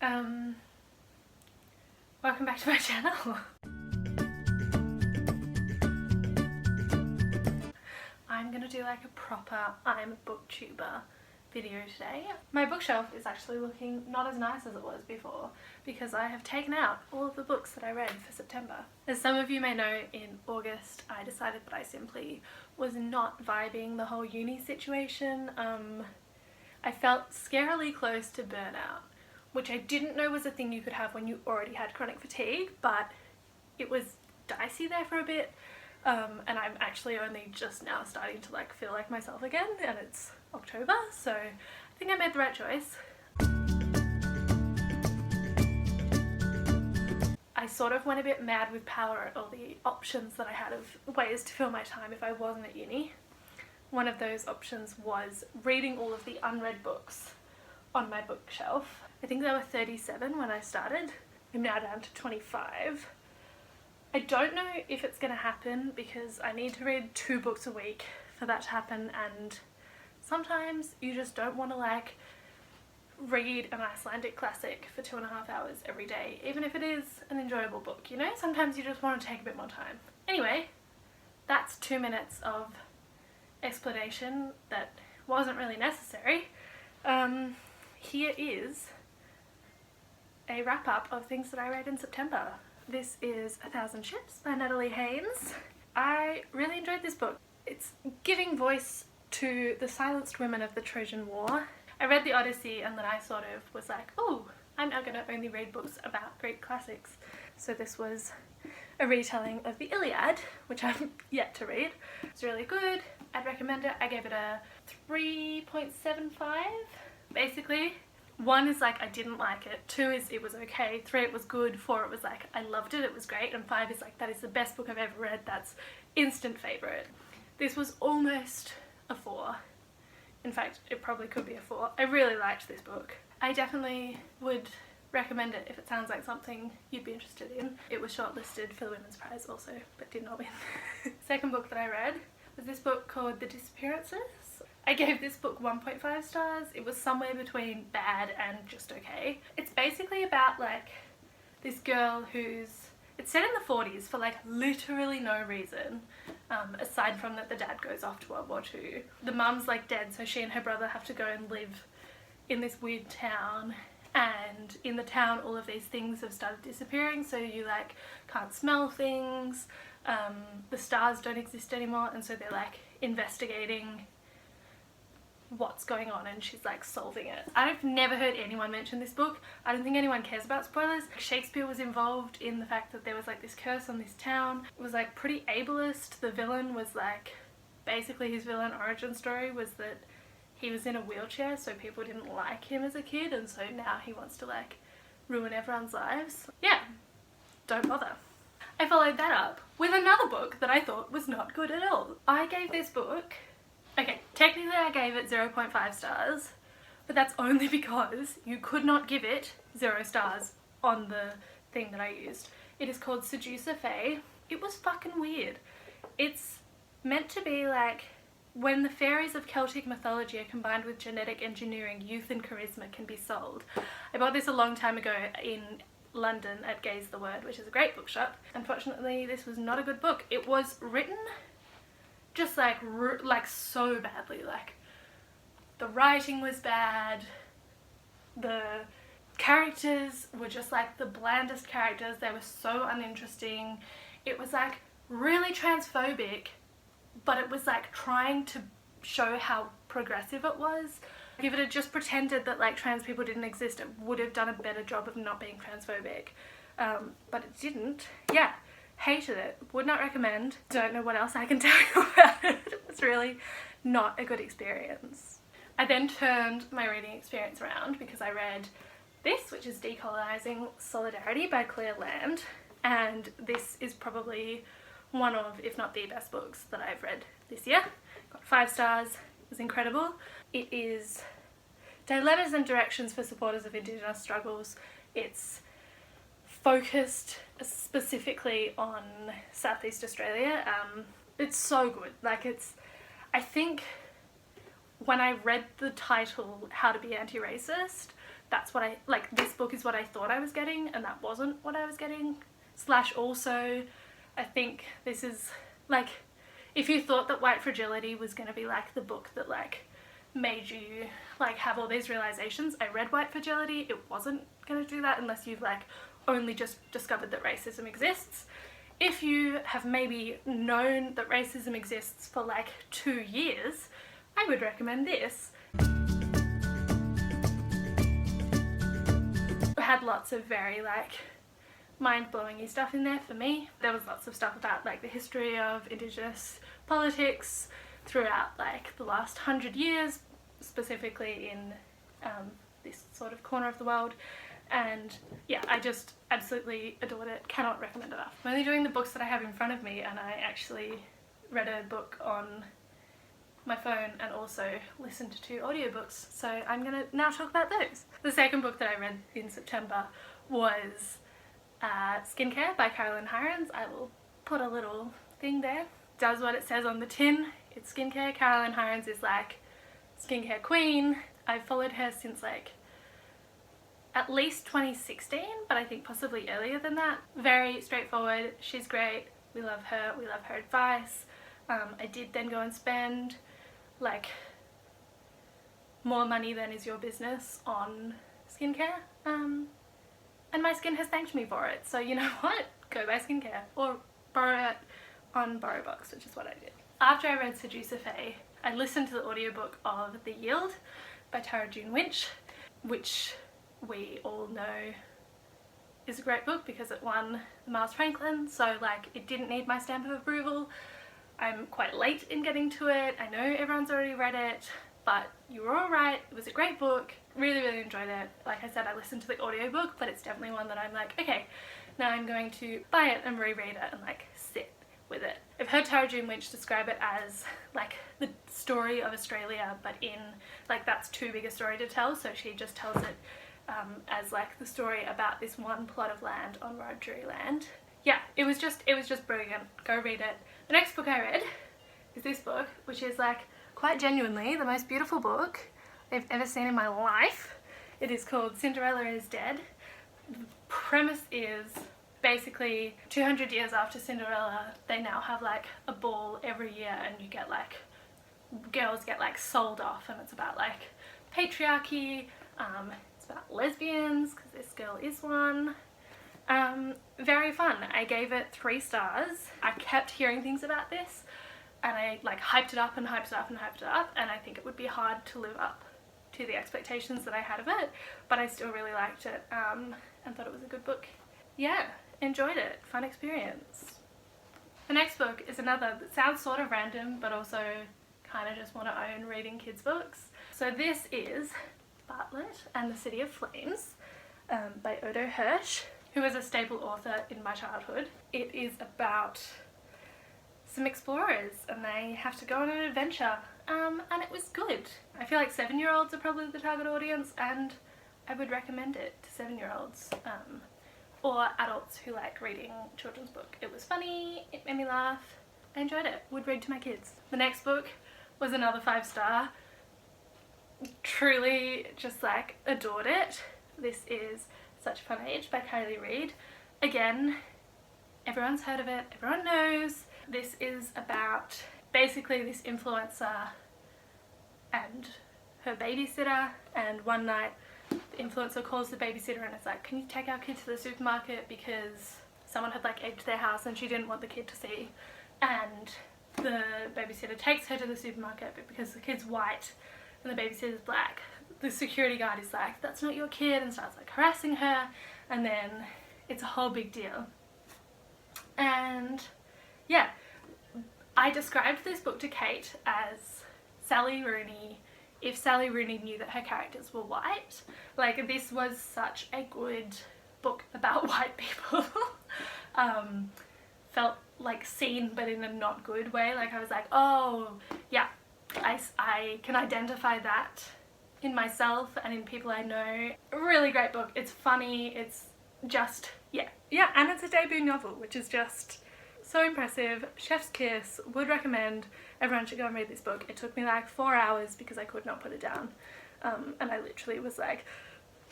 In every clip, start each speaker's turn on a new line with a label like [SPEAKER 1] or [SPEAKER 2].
[SPEAKER 1] Welcome back to my channel. I'm gonna do like a proper I'm a booktuber video today. My bookshelf is actually looking not as nice as it was before because I have taken out all of the books that I read for September. As some of you may know, in August I decided that I simply was not vibing the whole uni situation. I felt scarily close to burnout, which I didn't know was a thing you could have when you already had chronic fatigue, but it was dicey there for a bit. And I'm actually only just now starting to like feel like myself again, and it's October, so I think I made the right choice. I sort of went a bit mad with power at all the options that I had of ways to fill my time if I wasn't at uni. One of those options was reading all of the unread books on my bookshelf. I think there were 37 when I started. I'm now down to 25. I don't know if it's going to happen because I need to read 2 books a week for that to happen, and sometimes you just don't want to like read an Icelandic classic for 2.5 hours every day, even if it is an enjoyable book, you know? Sometimes you just want to take a bit more time. Anyway, that's 2 minutes of explanation that wasn't really necessary. Here is a wrap up of things that I read in September. This is 1,000 Ships by Natalie Haynes. I really enjoyed this book. It's giving voice to the silenced women of the Trojan War. I read the Odyssey and then I sort of was like, oh, I'm now going to only read books about Greek classics. So this was a retelling of the Iliad, which I've yet to read. It's really good. I'd recommend it. I gave it a 3.75. Basically, 1 is like I didn't like it, 2 is it was okay, 3 it was good, 4 it was like I loved it, it was great, and 5 is like that is the best book I've ever read, that's instant favourite. This was almost a 4. In fact, it probably could be a 4. I really liked this book. I definitely would recommend it if it sounds like something you'd be interested in. It was shortlisted for the Women's Prize also, but did not win. Second book that I read was this book called The Disappearances. I gave this book 1.5 stars. It was somewhere between bad and just okay. It's basically about like this girl who's, it's set in the 40s for like literally no reason, aside from that the dad goes off to World War II. The mum's like dead, so she and her brother have to go and live in this weird town, and in the town all of these things have started disappearing, so you like can't smell things, the stars don't exist anymore, and so they're like investigating what's going on, and she's like solving it. I've never heard anyone mention this book. I don't think anyone cares about spoilers. Shakespeare was involved in the fact that there was like this curse on this town. It was like pretty ableist. The villain was like, basically his villain origin story was that he was in a wheelchair, so people didn't like him as a kid, and so now he wants to like ruin everyone's lives. Yeah, don't bother. I followed that up with another book that I thought was not good at all. I gave this book, okay, technically I gave it 0.5 stars, but that's only because you could not give it 0 stars on the thing that I used. It is called Seducer Fae. It was fucking weird. It's meant to be like when the fairies of Celtic mythology are combined with genetic engineering, youth and charisma can be sold. I bought this a long time ago in London at Gaze the Word, which is a great bookshop. Unfortunately, this was not a good book. It was written just like so badly. Like the writing was bad, the characters were just like the blandest characters, they were so uninteresting. It was like really transphobic, but it was like trying to show how progressive it was. If it had just pretended that like trans people didn't exist, it would have done a better job of not being transphobic, but it didn't. Yeah, hated it, would not recommend. Don't know what else I can tell you about it. It was really not a good experience. I then turned my reading experience around because I read this, which is Decolonizing Solidarity by Claire Land, and this is probably one of, if not the best books that I've read this year. Got 5 stars, it was incredible. It is dilemmas and directions for supporters of Indigenous struggles. It's focused specifically on Southeast Australia. It's so good. Like I think when I read the title, How to Be Anti-Racist, that's what I, like, this book is what I thought I was getting and that wasn't what I was getting. Slash also, I think this is, like, if you thought that White Fragility was going to be like the book that like made you like have all these realizations, I read White Fragility, it wasn't going to do that unless you've like only just discovered that racism exists. If you have maybe known that racism exists for like 2 years, I would recommend this. It had lots of very like mind-blowing stuff in there for me. There was lots of stuff about like the history of Indigenous politics throughout like the last 100 years, specifically in this sort of corner of the world. And yeah, I just absolutely adored it. Cannot recommend enough. I'm only doing the books that I have in front of me, and I actually read a book on my phone and also listened to 2 audiobooks, so I'm gonna now talk about those. The second book that I read in September was Skincare by Carolyn Hirons. I will put a little thing there. Does what it says on the tin. It's skincare. Carolyn Hirons is like skincare queen. I've followed her since like at least 2016, but I think possibly earlier than that. Very straightforward. She's great. We love her. We love her advice. I did then go and spend like more money than is your business on skincare. And my skin has thanked me for it. So you know what? Go buy skincare or borrow it on BorrowBox, which is what I did. After I read Seducer Faye, I listened to the audiobook of The Yield by Tara June Winch, which we all know is a great book because it won the Miles Franklin, so like it didn't need my stamp of approval. I'm quite late in getting to it. I know everyone's already read it, but you were all right. It was a great book. Really enjoyed it. Like I said, I listened to the audiobook, but it's definitely one that I'm like, okay, now I'm going to buy it and reread it and like sit with it. I've heard Tara June Winch describe it as like the story of Australia, but in like that's too big a story to tell, so she just tells it as like the story about this one plot of land on Wiradjuri land. Yeah, it was just brilliant. Go read it. The next book I read is this book, which is like quite genuinely the most beautiful book I've ever seen in my life. It is called Cinderella is Dead. The premise is basically 200 years after Cinderella, they now have like a ball every year and you get like, girls get like sold off, and it's about like patriarchy, it's about lesbians, because this girl is one. Very fun. I gave it 3 stars. I kept hearing things about this and I like hyped it up and hyped it up and hyped it up, and I think it would be hard to live up to the expectations that I had of it, but I still really liked it and thought it was a good book. Yeah, enjoyed it. Fun experience. The next book is another that sounds sort of random, but also kind of just want to own reading kids books. So this is Bartlett and the City of Flames by Odo Hirsch, who was a staple author in my childhood. It is about some explorers and they have to go on an adventure, and it was good. I feel like 7-year-olds are probably the target audience, and I would recommend it to 7-year-olds or adults who like reading children's book. It was funny, it made me laugh, I enjoyed it. Would read to my kids. The next book was another 5-star. Truly just like adored it. This is Such a Fun Age by Kylie Reid. Again, everyone's heard of it, everyone knows. This is about basically this influencer and her babysitter, and one night the influencer calls the babysitter and it's like, can you take our kid to the supermarket because someone had like egged their house and she didn't want the kid to see. And the babysitter takes her to the supermarket, but because the kid's white and the babysitter's black, the security guard is like, that's not your kid, and starts like harassing her, and then it's a whole big deal. And yeah, I described this book to Kate as Sally Rooney if Sally Rooney knew that her characters were white. Like, this was such a good book about white people. Felt like seen, but in a not good way. Like, I was like, oh yeah, I can identify that in myself and in people I know. A really great book. It's funny, it's just, yeah, and it's a debut novel, which is just so impressive. Chef's kiss. Would recommend. Everyone should go and read this book. It took me like 4 hours because I could not put it down, and I literally was like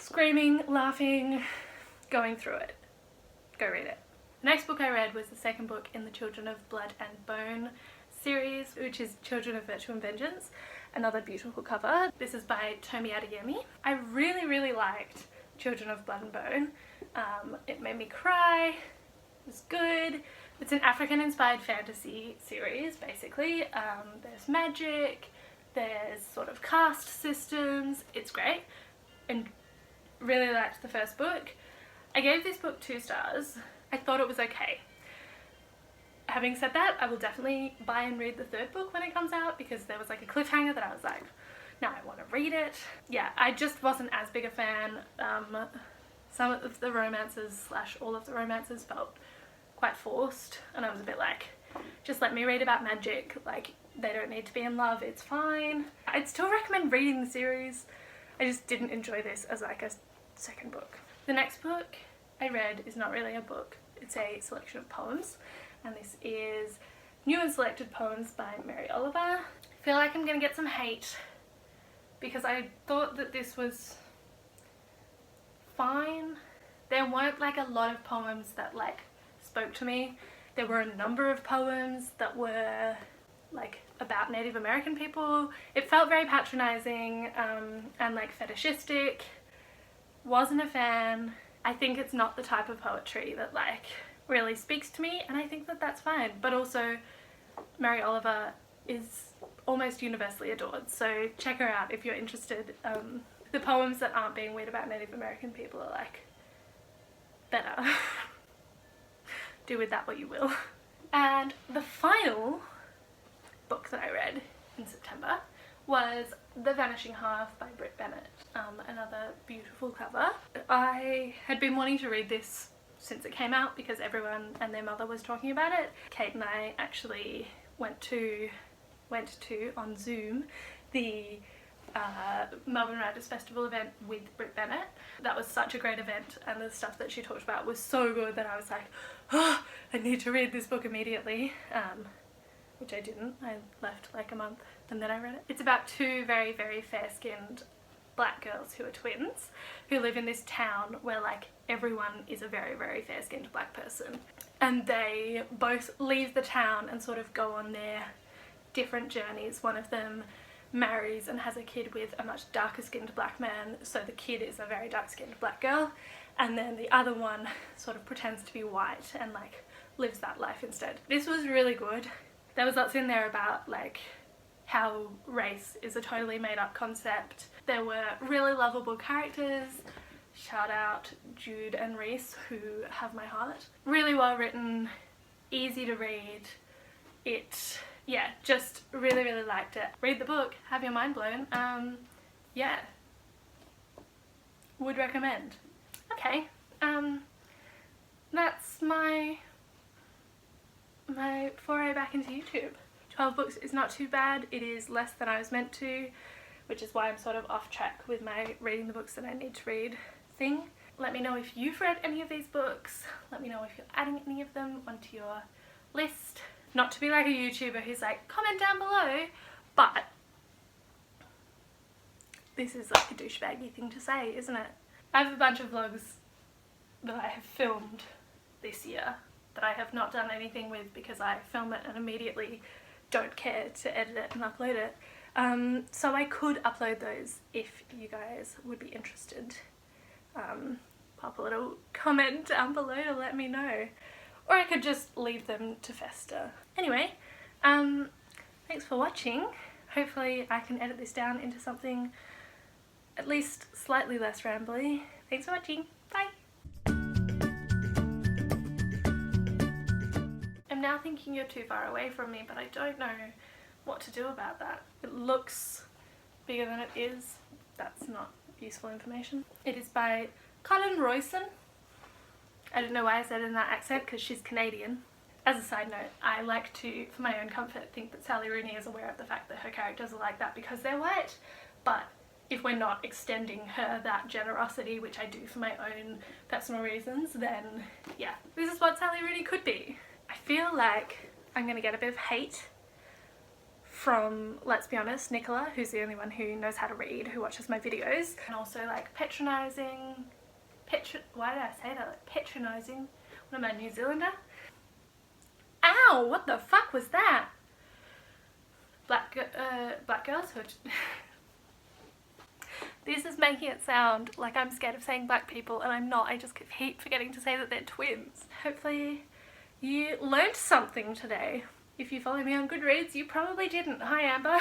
[SPEAKER 1] screaming, laughing, going through it. Go read it. The next book I read was the second book in the Children of Blood and Bone series, which is Children of Virtue and Vengeance. Another beautiful cover. This is by Tomi Adeyemi. I really liked Children of Blood and Bone. It made me cry. It was good. It's an African-inspired fantasy series, basically. There's magic, there's sort of caste systems. It's great, and really liked the first book. I gave this book 2 stars. I thought it was okay. Having said that, I will definitely buy and read the third book when it comes out, because there was like a cliffhanger that I was like, now I want to read it. Yeah, I just wasn't as big a fan. Some of the romances / all of the romances felt quite forced, and I was a bit like, just let me read about magic, like they don't need to be in love, it's fine. I'd still recommend reading the series. I just didn't enjoy this as like a second book. The next book I read is not really a book, it's a selection of poems, and this is New and Selected Poems by Mary Oliver. I feel like I'm gonna get some hate because I thought that this was fine. There weren't like a lot of poems that like spoke to me. There were a number of poems that were like about Native American people. It felt very patronizing and like fetishistic. Wasn't a fan. I think it's not the type of poetry that like really speaks to me, and I think that that's fine. But also Mary Oliver is almost universally adored, so check her out if you're interested. The poems that aren't being weird about Native American people are like better. Do with that what you will. And the final book that I read in September was The Vanishing Half by Brit Bennett. Another beautiful cover. I had been wanting to read this since it came out because everyone and their mother was talking about it. Kate and I actually went to on Zoom the Melbourne Writers Festival event with Brit Bennett. That was such a great event, and the stuff that she talked about was so good that I was like, oh, I need to read this book immediately, which I didn't. I left like a month and then I read it. It's about 2 very fair-skinned black girls who are twins who live in this town where like everyone is a very fair-skinned black person, and they both leave the town and sort of go on their different journeys. One of them marries and has a kid with a much darker skinned black man, so the kid is a very dark skinned black girl, and then the other one sort of pretends to be white and like lives that life instead. This was really good. There was lots in there about like how race is a totally made up concept. There were really lovable characters. Shout out Jude and Reese, who have my heart. Really well written, easy to read. Yeah, just really liked it. Read the book, have your mind blown. Yeah, would recommend. Okay, that's my foray back into YouTube. 12 books is not too bad. It is less than I was meant to, which is why I'm sort of off track with my reading the books that I need to read thing. Let me know if you've read any of these books. Let me know if you're adding any of them onto your list. Not to be like a YouTuber who's like, comment down below, but this is like a douchebaggy thing to say, isn't it? I have a bunch of vlogs that I have filmed this year that I have not done anything with because I film it and immediately don't care to edit it and upload it. So I could upload those if you guys would be interested. Pop a little comment down below to let me know. Or I could just leave them to fester. Anyway, thanks for watching. Hopefully I can edit this down into something at least slightly less rambly. Thanks for watching. Bye! I'm now thinking you're too far away from me, but I don't know what to do about that. It looks bigger than it is. That's not useful information. It is by Colin Royson. I don't know why I said it in that accent, because she's Canadian. As a side note, I like to, for my own comfort, think that Sally Rooney is aware of the fact that her characters are like that because they're white. But if we're not extending her that generosity, which I do for my own personal reasons, then yeah, this is what Sally Rooney could be. I feel like I'm gonna get a bit of hate from, let's be honest, Nicola, who's the only one who knows how to read, who watches my videos. And also like patronising, why did I say that? Like patronising, what am I, New Zealander? Ow, what the fuck was that? Black girlhood. This is making it sound like I'm scared of saying black people, and I'm not. I just keep forgetting to say that they're twins. Hopefully you learned something today. If you follow me on Goodreads, you probably didn't. Hi, Amber.